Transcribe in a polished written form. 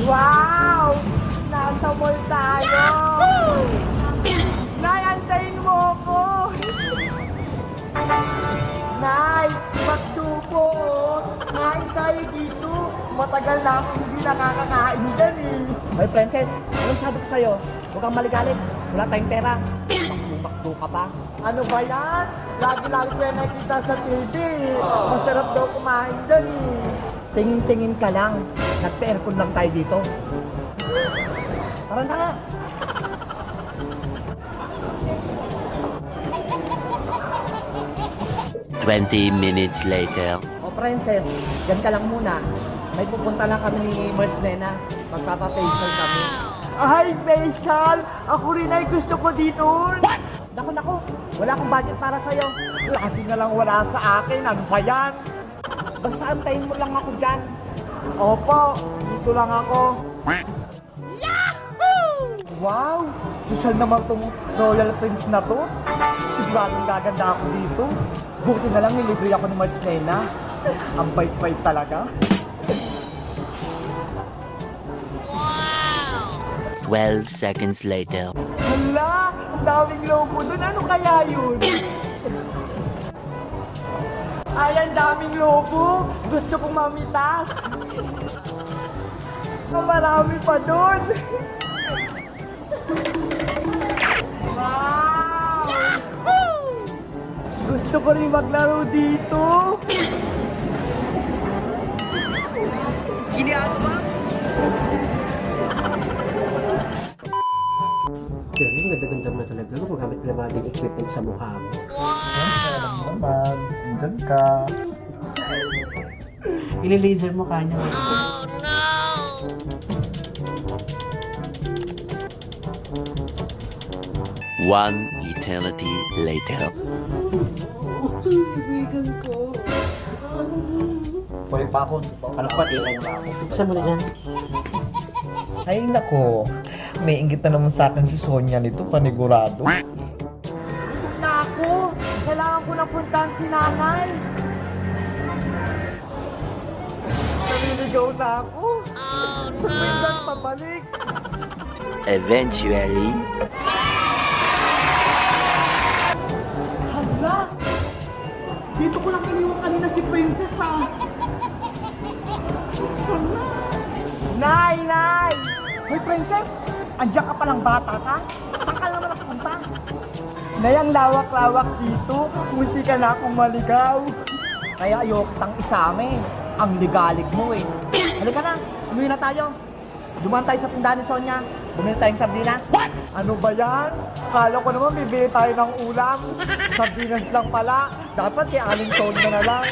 Wow! Nasa mall tayo! Nay, antayin mo ako! Nay, magdupo! Kain tayo dito! Matagal na akong hindi nakakakain dyan eh! Hoy, Princess, anong sabi ko sa'yo? Huwag kang maligalig. Wala tayong pera. Makdo ka pa. Ano ba yan? Lagi-lagi ko yan nakikita sa TV. Masarap daw kumain dyan eh. Tingin-tingin ka lang. Nagpa-aircon lang tayo dito. Tara na nga. Minutes later. O, Princess, dyan ka lang muna. May pupunta lang kami ni Mars Nena. Magpapa-facial kami. Ay, facial! Ako rin ay gusto ko dito. What? Naku, wala akong budget para sa'yo. Lagi na lang wala sa akin. Ano ba yan? Basta antayin mo lang ako dyan. Opo, dito lang ako. Wow! Social naman tong Royal Prince na to. Siguradong gaganda ako dito. Buti na lang nilibre ako ni Mars Nena. Ang bait-bait talaga. 12 seconds later. Hala! Ang daming logo dun. Ano kaya yun? Ay, ang daming logo. Gusto kong mamitas. Marami pa dun. Wow! Gusto ko rin maglaro dito. Pero yung ganda-ganda mo na talaga. Ano magamit ka na mga equipment sa mukha mo? Naman, dyan ka. Ili-laser mo kanya. One eternity later. Pwede pa ako. Anak pa, tingnan mo ako. Saan mo na dyan? Ay, nako. May inggit na naman sa akin si Sonia nito, panigurado. Naku! Kailangan ko na puntahan si nanay. Naliligaw na ako. Sa pindan pabalik. Eventually. Hala! Dito ko lang iniwan kanina si Princess ah. Saan na? Nay! Nay! Hoy Princess! Andiyan ka palang bata ka? Saan ka naman nakapunta? Nay, ang lawak-lawak dito. Munti ka na akong maligaw. Kaya ayok tang isame. Ang ligalig mo eh. Halika na, umuwi na tayo. Dumaan tayo sa tindahan ni Sonia. Bumili tayong sardinas. What? Ano ba yan? Kala ko naman bibili tayo ng ulam. Sardinas lang pala. Dapat kay Aling Sonia na lang.